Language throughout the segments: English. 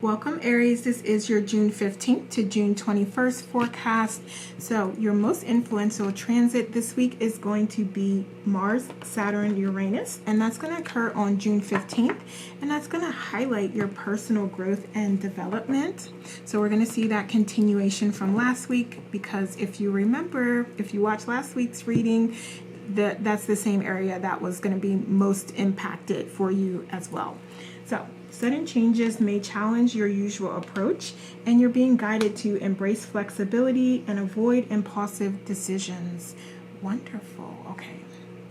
Welcome Aries, this is your June 15th to June 21st forecast. So your most influential transit this week is going to be Mars, Saturn, Uranus, and that's going to occur on June 15th, and that's going to highlight your personal growth and development. So we're going to see that continuation from last week, because if you remember, if you watched last week's reading, that's the same area that was going to be most impacted for you as well. So sudden changes may challenge your usual approach, and you're being guided to embrace flexibility and avoid impulsive decisions. Wonderful. Okay.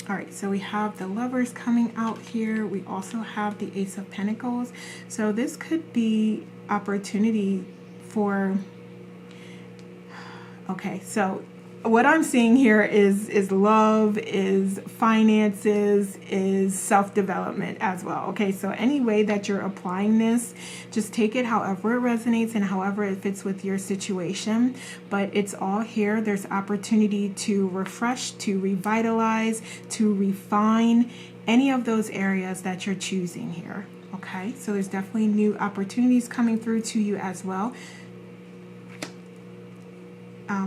All right. So we have the Lovers coming out here. We also have the Ace of Pentacles. So this could be opportunity for... Okay. So what I'm seeing here is love, is finances, is self-development as well. Okay, so any way that you're applying this, just take it however it resonates and however it fits with your situation. But it's all here. There's opportunity to refresh, to revitalize, to refine any of those areas that you're choosing here. Okay, so there's definitely new opportunities coming through to you as well.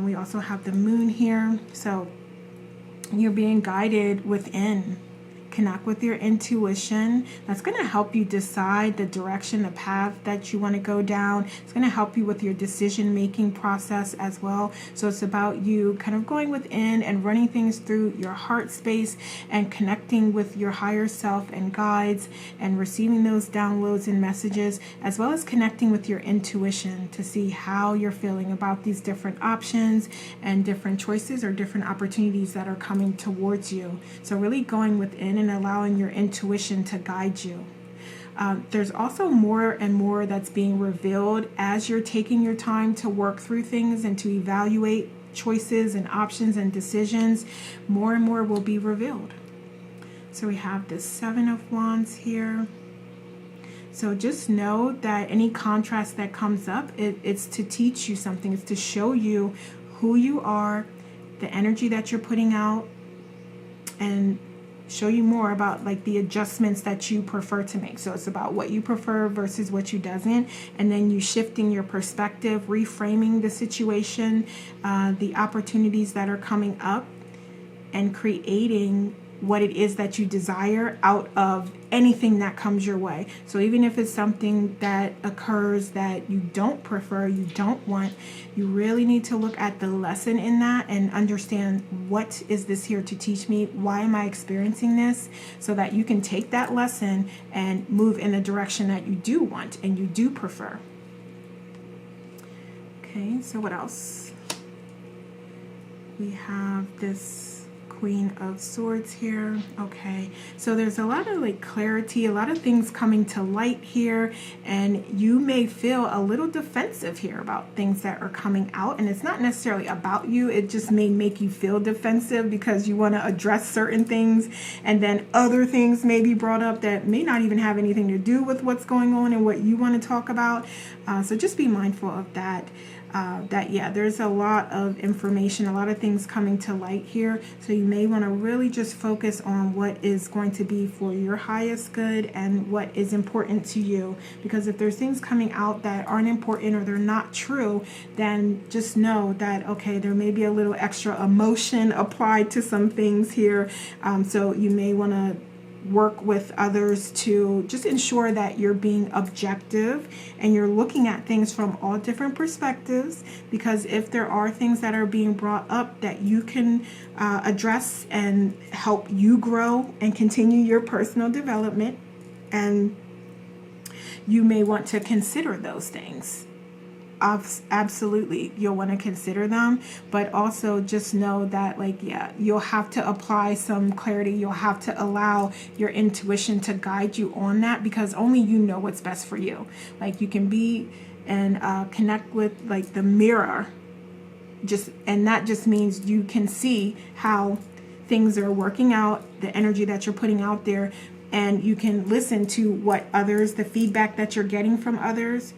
We also have the moon here, so you're being guided within. Connect with your intuition. That's going to help you decide the direction, the path that you want to go down. It's going to help you with your decision-making process as well. So it's about you kind of going within and running things through your heart space and connecting with your higher self and guides and receiving those downloads and messages, as well as connecting with your intuition to see how you're feeling about these different options and different choices or different opportunities that are coming towards you. So really going within and allowing your intuition to guide you. There's also more and more that's being revealed as you're taking your time to work through things and to evaluate choices and options and decisions. More and more will be revealed. So we have the Seven of Wands here. So just know that any contrast that comes up, it's to teach you something. It's to show you who you are, the energy that you're putting out, and show you more about like the adjustments that you prefer to make. So it's about what you prefer versus what you doesn't, and then you shifting your perspective, reframing the situation, the opportunities that are coming up, and creating what it is that you desire out of anything that comes your way. So even if it's something that occurs that you don't prefer, you don't want, you really need to look at the lesson in that and understand, what is this here to teach me? Why am I experiencing this? So that you can take that lesson and move in the direction that you do want and you do prefer. Okay, so what else? We have this Queen of Swords here. Okay, so there's a lot of like clarity, a lot of things coming to light here, and you may feel a little defensive here about things that are coming out, and it's not necessarily about you. It just may make you feel defensive because you want to address certain things, and then other things may be brought up that may not even have anything to do with what's going on and what you want to talk about. So just be mindful of that. There's a lot of information, a lot of things coming to light here. So you may want to really just focus on what is going to be for your highest good and what is important to you. Because if there's things coming out that aren't important or they're not true, then just know that, okay, there may be a little extra emotion applied to some things here. So you may want to work with others to just ensure that you're being objective and you're looking at things from all different perspectives, because if there are things that are being brought up that you can address and help you grow and continue your personal development, and you may want to consider those things. Absolutely, you'll want to consider them, but also just know that, like, you'll have to apply some clarity. You'll have to allow your intuition to guide you on that, because only you know what's best for you. Like, you can be and connect with like the mirror, and that just means you can see how things are working out, the energy that you're putting out there, and you can listen to what others, the feedback that you're getting from others,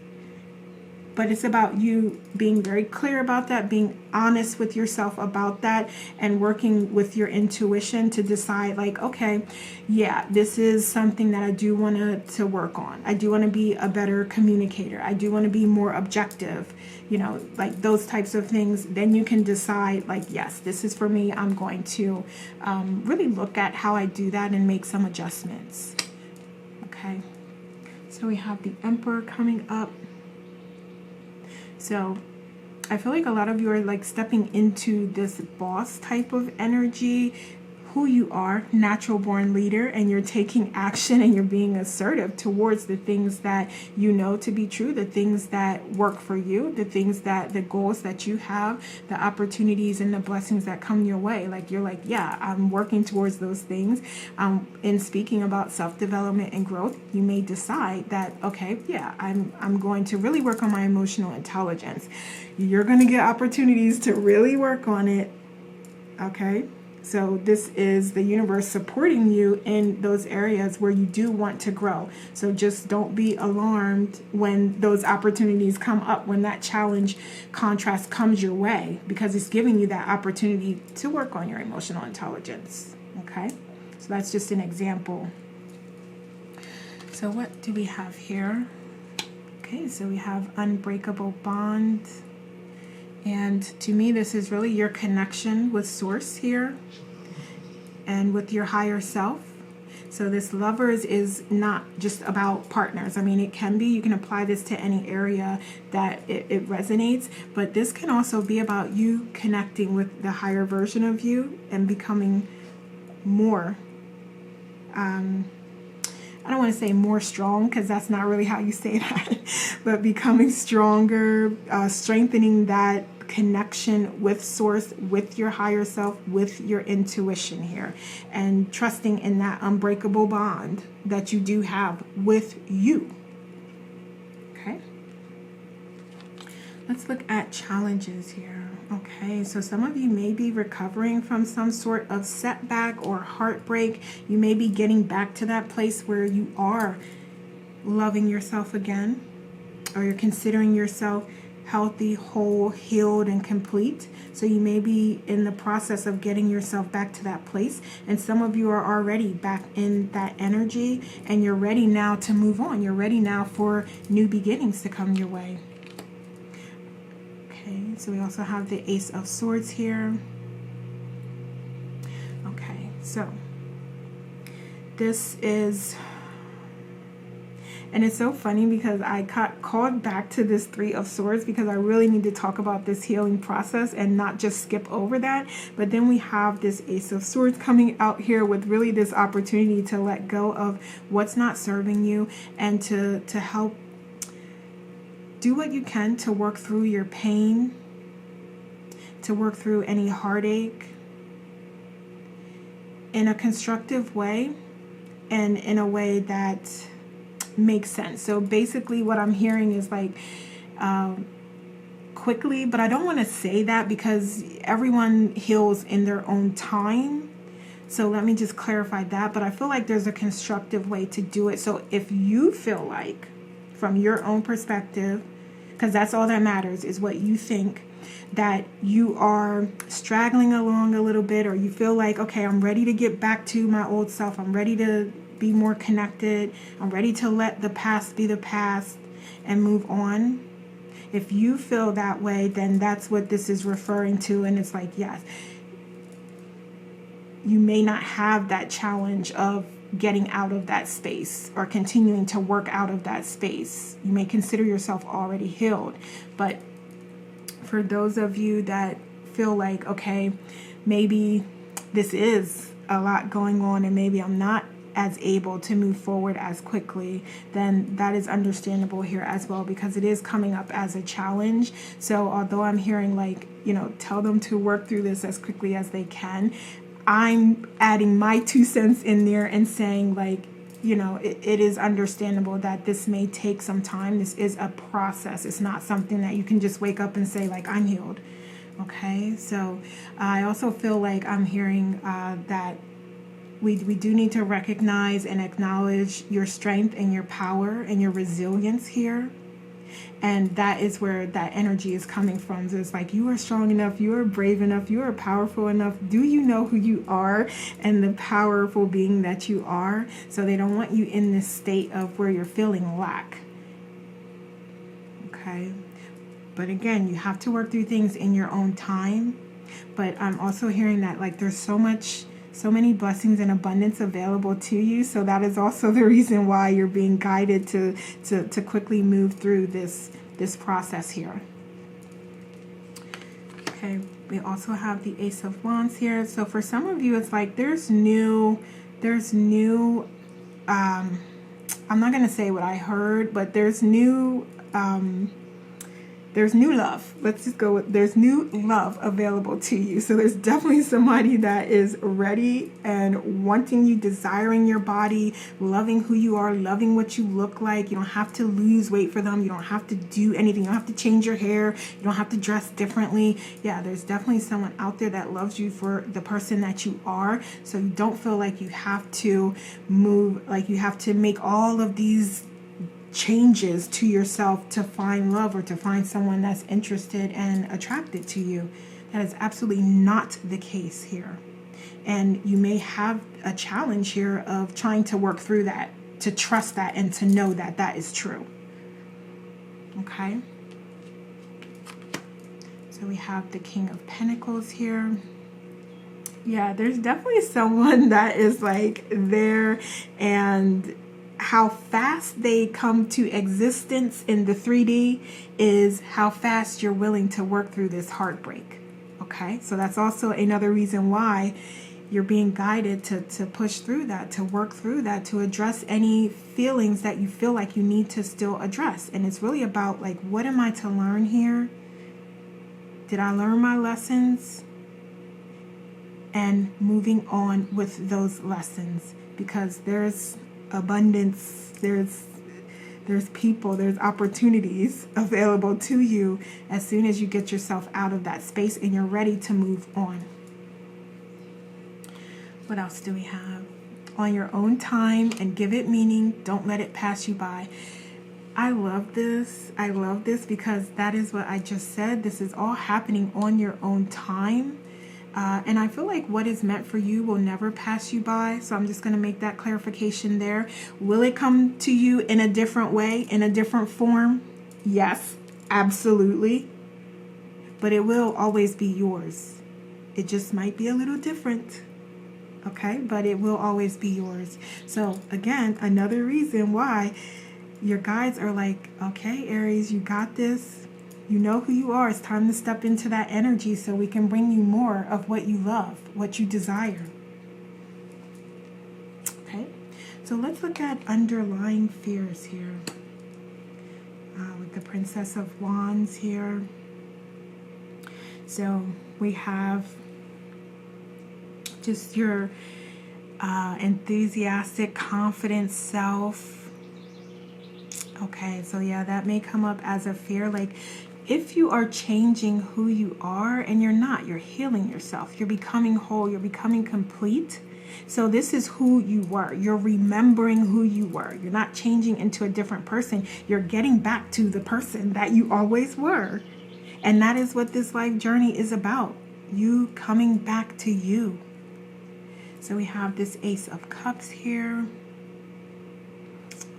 But it's about you being very clear about that, being honest with yourself about that, and working with your intuition to decide like, okay, yeah, this is something that I do want to work on. I do want to be a better communicator. I do want to be more objective, you know, like those types of things. Then you can decide like, yes, this is for me. I'm going to really look at how I do that and make some adjustments. Okay. So we have the Emperor coming up. So I feel like a lot of you are like stepping into this boss type of energy, who you are, natural born leader, and you're taking action and you're being assertive towards the things that you know to be true, the things that work for you, the things that, the goals that you have, the opportunities and the blessings that come your way. Like you're like, yeah, I'm working towards those things. In speaking about self-development and growth, you may decide that, okay, yeah, I'm going to really work on my emotional intelligence. You're going to get opportunities to really work on it. Okay. So this is the universe supporting you in those areas where you do want to grow. So just don't be alarmed when those opportunities come up, when that challenge contrast comes your way, because it's giving you that opportunity to work on your emotional intelligence. Okay, so that's just an example. So what do we have here? Okay, so we have unbreakable bond. And to me, this is really your connection with Source here and with your higher self. So this Lovers is not just about partners. I mean, it can be. You can apply this to any area that it resonates. But this can also be about you connecting with the higher version of you and becoming more, I don't want to say more strong, because that's not really how you say that, but becoming stronger, strengthening that connection with Source, with your higher self, with your intuition here, and trusting in that unbreakable bond that you do have with you. Okay. Let's look at challenges here. Okay, so some of you may be recovering from some sort of setback or heartbreak. You may be getting back to that place where you are loving yourself again, or you're considering yourself healthy, whole, healed, and complete. So you may be in the process of getting yourself back to that place. And some of you are already back in that energy, and you're ready now to move on. You're ready now for new beginnings to come your way. Okay, so we also have the Ace of Swords here. Okay, so this is, and it's so funny because I got called back to this Three of Swords because I really need to talk about this healing process and not just skip over that. But then we have this Ace of Swords coming out here with really this opportunity to let go of what's not serving you, and to help do what you can to work through your pain, to work through any heartache in a constructive way, and in a way that makes sense. So basically what I'm hearing is like quickly, but I don't want to say that because everyone heals in their own time. So let me just clarify that. But I feel like there's a constructive way to do it. So if you feel like, from your own perspective, because that's all that matters, is what you think, that you are straggling along a little bit, or you feel like, okay, I'm ready to get back to my old self. I'm ready to be more connected. I'm ready to let the past be the past and move on. If you feel that way, then that's what this is referring to. And it's like, yes, you may not have that challenge of getting out of that space or continuing to work out of that space. You may consider yourself already healed. But for those of you that feel like, okay, maybe this is a lot going on and maybe I'm not as able to move forward as quickly, then that is understandable here as well, because it is coming up as a challenge. So although I'm hearing like, you know, tell them to work through this as quickly as they can, I'm adding my 2 cents in there and saying like, you know, it is understandable that this may take some time. This is a process. It's not something that you can just wake up and say like, I'm healed. Okay, so I also feel like I'm hearing that we do need to recognize and acknowledge your strength and your power and your resilience here. And that is where that energy is coming from. So it's like, you are strong enough, you are brave enough, you are powerful enough. Do you know who you are and the powerful being that you are? So they don't want you in this state of where you're feeling lack. Okay. But again, you have to work through things in your own time. But I'm also hearing that like there's so many blessings and abundance available to you. So that is also the reason why you're being guided to quickly move through this process here. Okay, we also have the Ace of Wands here. So for some of you, it's like there's new, I'm not going to say what I heard, but there's new love. Let's just go with, there's new love available to you. So there's definitely somebody that is ready and wanting you, desiring your body, loving who you are, loving what you look like. You don't have to lose weight for them. You don't have to do anything. You don't have to change your hair. You don't have to dress differently. Yeah, there's definitely someone out there that loves you for the person that you are. So you don't feel like you have to move, like you have to make all of these changes to yourself to find love or to find someone that's interested and attracted to you. That is absolutely not the case here. And you may have a challenge here of trying to work through that, to trust that and to know that that is true. Okay. So we have the King of Pentacles here. Yeah, there's definitely someone that is like there, and how fast they come to existence in the 3D is how fast you're willing to work through this heartbreak. Okay, so that's also another reason why you're being guided to push through that, to work through that, to address any feelings that you feel like you need to still address. And it's really about like, what am I to learn here? Did I learn my lessons? And moving on with those lessons, because there's abundance, there's people, there's opportunities available to you as soon as you get yourself out of that space and you're ready to move on. What else do we have? On your own time and give it meaning. Don't let it pass you by. I love this. I love this because that is what I just said. This is all happening on your own time. And I feel like what is meant for you will never pass you by. So I'm just going to make that clarification there. Will it come to you in a different way, in a different form? Yes, absolutely. But it will always be yours. It just might be a little different. Okay, but it will always be yours. So again, another reason why your guides are like, okay, Aries, you got this. You know who you are. It's time to step into that energy so we can bring you more of what you love, what you desire. Okay, so let's look at underlying fears here. With the Princess of Wands here. So we have just your enthusiastic, confident self. Okay, so yeah, that may come up as a fear. Like, if you are changing who you are, and you're not, you're healing yourself, you're becoming whole, you're becoming complete. So this is who you were. You're remembering who you were. You're not changing into a different person. You're getting back to the person that you always were. And that is what this life journey is about. You coming back to you. So we have this Ace of Cups here.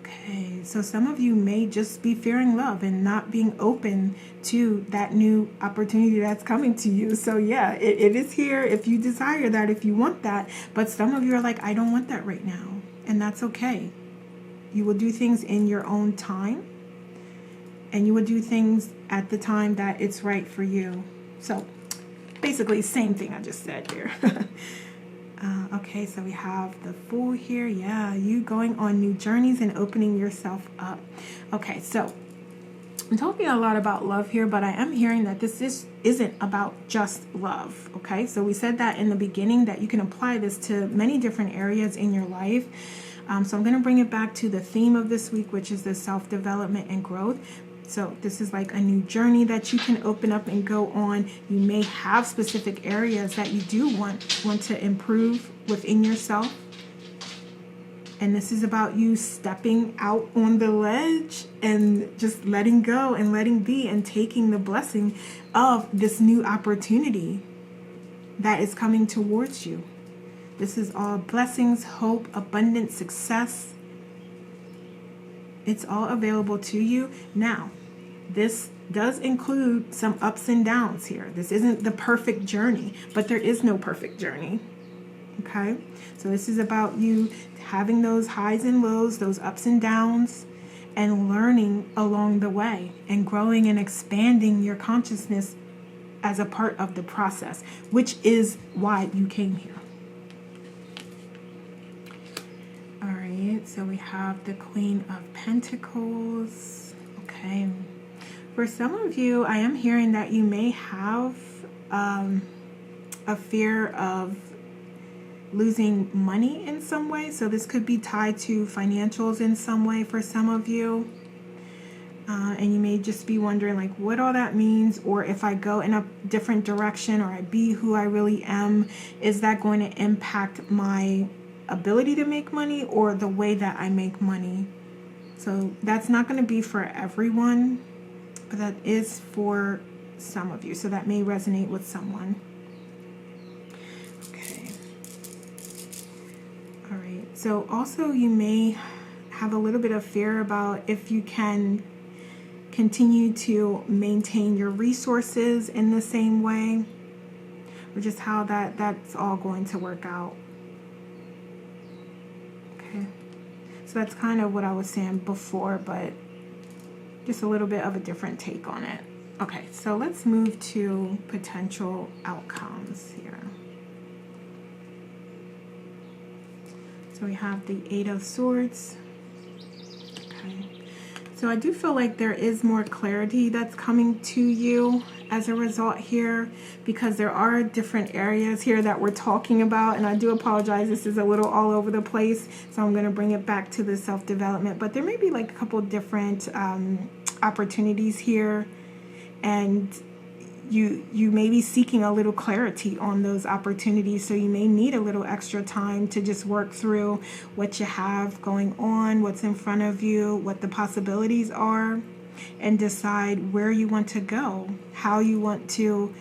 Okay, so some of you may just be fearing love and not being open to that new opportunity that's coming to you. So yeah, it is here if you desire that, if you want that. But some of you are like, I don't want that right now. And that's okay. You will do things in your own time. And you will do things at the time that it's right for you. So basically, same thing I just said here. Okay, so we have the Fool here. Yeah, you going on new journeys and opening yourself up. Okay, so I'm talking a lot about love here, but I am hearing that this isn't about just love. Okay, so we said that in the beginning, that you can apply this to many different areas in your life. So I'm going to bring it back to the theme of this week, which is the self-development and growth. So this is like a new journey that you can open up and go on. You may have specific areas that you do want to improve within yourself. And this is about you stepping out on the ledge and just letting go and letting be and taking the blessing of this new opportunity that is coming towards you. This is all blessings, hope, abundance, success. It's all available to you. Now, this does include some ups and downs here. This isn't the perfect journey, but there is no perfect journey. Okay? So this is about you having those highs and lows, those ups and downs, and learning along the way and growing and expanding your consciousness as a part of the process, which is why you came here. All right, so we have the Queen of Pentacles. Okay. For some of you, I am hearing that you may have a fear of losing money in some way. So this could be tied to financials in some way for some of you. And you may just be wondering like what all that means, or if I go in a different direction or I be who I really am, is that going to impact my ability to make money or the way that I make money? So that's not going to be for everyone, but that is for some of you. So that may resonate with someone. Okay. All right. So also you may have a little bit of fear about if you can continue to maintain your resources in the same way, or just how that's all going to work out. Okay, so that's kind of what I was saying before, but just a little bit of a different take on it. Okay, so let's move to potential outcomes here. So we have the Eight of Swords. Okay. So I do feel like there is more clarity that's coming to you as a result here, because there are different areas here that we're talking about. And I do apologize, this is a little all over the place, so I'm going to bring it back to the self-development. But there may be like a couple different opportunities here, and you may be seeking a little clarity on those opportunities, so you may need a little extra time to just work through what you have going on, what's in front of you, what the possibilities are, and decide where you want to go, how you want to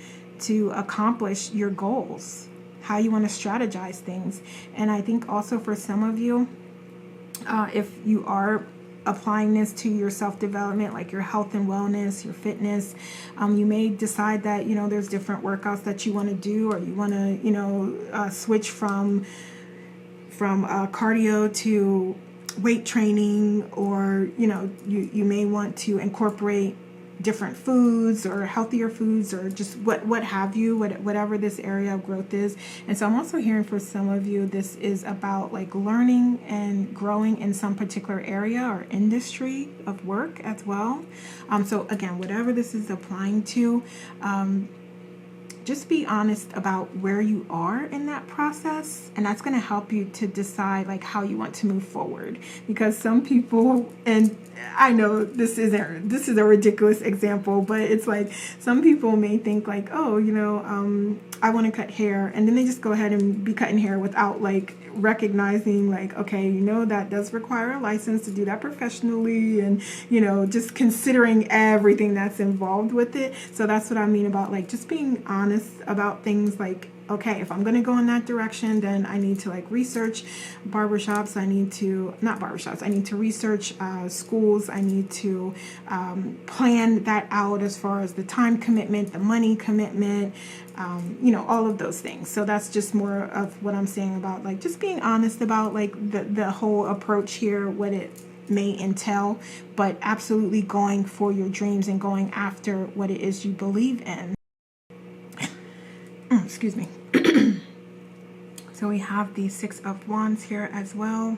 accomplish your goals, how you want to strategize things. And I think also for some of you, if you are applying this to your self-development, like your health and wellness, your fitness, you may decide that, you know, there's different workouts that you want to do, or you want to, you know, switch from cardio to weight training, or, you know, you may want to incorporate different foods or healthier foods, or just what have you, whatever this area of growth is. And so I'm also hearing for some of you, this is about like learning and growing in some particular area or industry of work as well. So again, whatever this is applying to, just be honest about where you are in that process, and that's going to help you to decide like how you want to move forward. Because some people, and I know this is a ridiculous example, but it's like some people may think like, oh, you know, I want to cut hair, and then they just go ahead and be cutting hair without like recognizing like, okay, you know, that does require a license to do that professionally, and, you know, just considering everything that's involved with it. So that's what I mean about like just being honest about things like, okay, if I'm going to go in that direction, then I need to like research barbershops. I need to research schools. I need to plan that out as far as the time commitment, the money commitment, you know, all of those things. So that's just more of what I'm saying about like just being honest about like the whole approach here, what it may entail, but absolutely going for your dreams and going after what it is you believe in. Excuse me. So we have the Six of Wands here as well.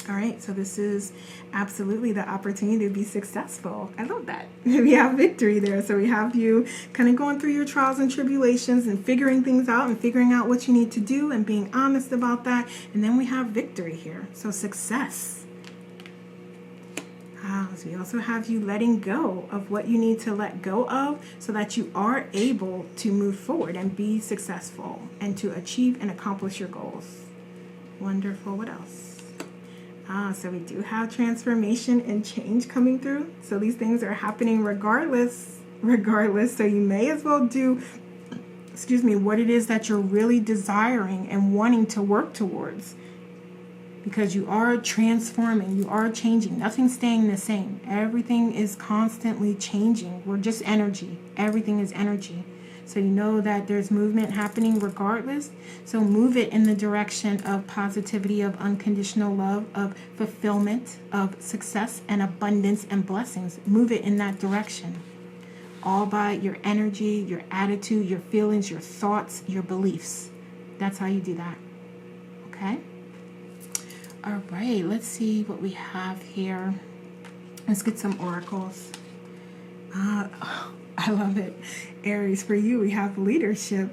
All right, so this is absolutely the opportunity to be successful. I love that. We have victory there. So we have you kind of going through your trials and tribulations and figuring things out and figuring out what you need to do and being honest about that. And then we have victory here. So success. So we also have you letting go of what you need to let go of so that you are able to move forward and be successful and to achieve and accomplish your goals. Wonderful. What else? So we do have transformation and change coming through. So these things are happening regardless. So you may as well do, what it is that you're really desiring and wanting to work towards. Because you are transforming, you are changing. Nothing's staying the same. Everything is constantly changing. We're just energy. Everything is energy. So you know that there's movement happening regardless. So move it in the direction of positivity, of unconditional love, of fulfillment, of success and abundance and blessings. Move it in that direction. All by your energy, your attitude, your feelings, your thoughts, your beliefs. That's how you do that. Okay? All right, let's see what we have here. Let's get some oracles. I love it. Aries, for you, we have leadership.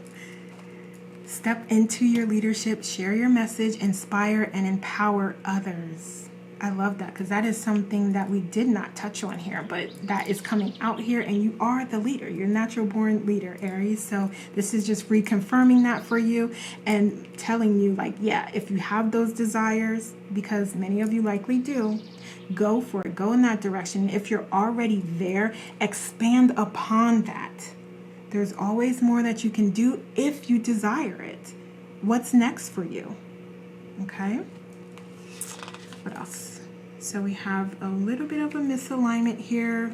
Step into your leadership, share your message, inspire and empower others. I love that because that is something that we did not touch on here, but that is coming out here, and you are the leader. You're a natural born leader, Aries. So this is just reconfirming that for you and telling you, like, yeah, if you have those desires, because many of you likely do, go for it. Go in that direction. If you're already there, expand upon that. There's always more that you can do if you desire it. What's next for you? Okay. What else? So we have a little bit of a misalignment here.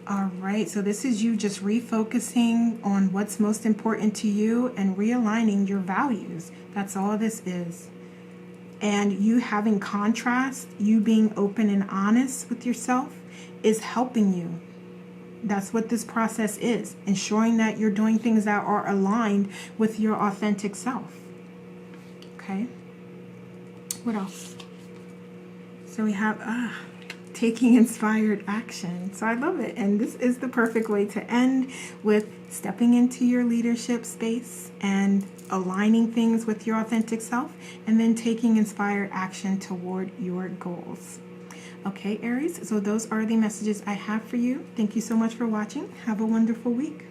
All right, so this is you just refocusing on what's most important to you and realigning your values. That's all this is. And you having contrast, you being open and honest with yourself is helping you. That's what this process is, ensuring that you're doing things that are aligned with your authentic self. Okay. What else? So we have taking inspired action. So I love it. And this is the perfect way to end, with stepping into your leadership space and aligning things with your authentic self, and then taking inspired action toward your goals. Okay, Aries, so those are the messages I have for you. Thank you so much for watching. Have a wonderful week.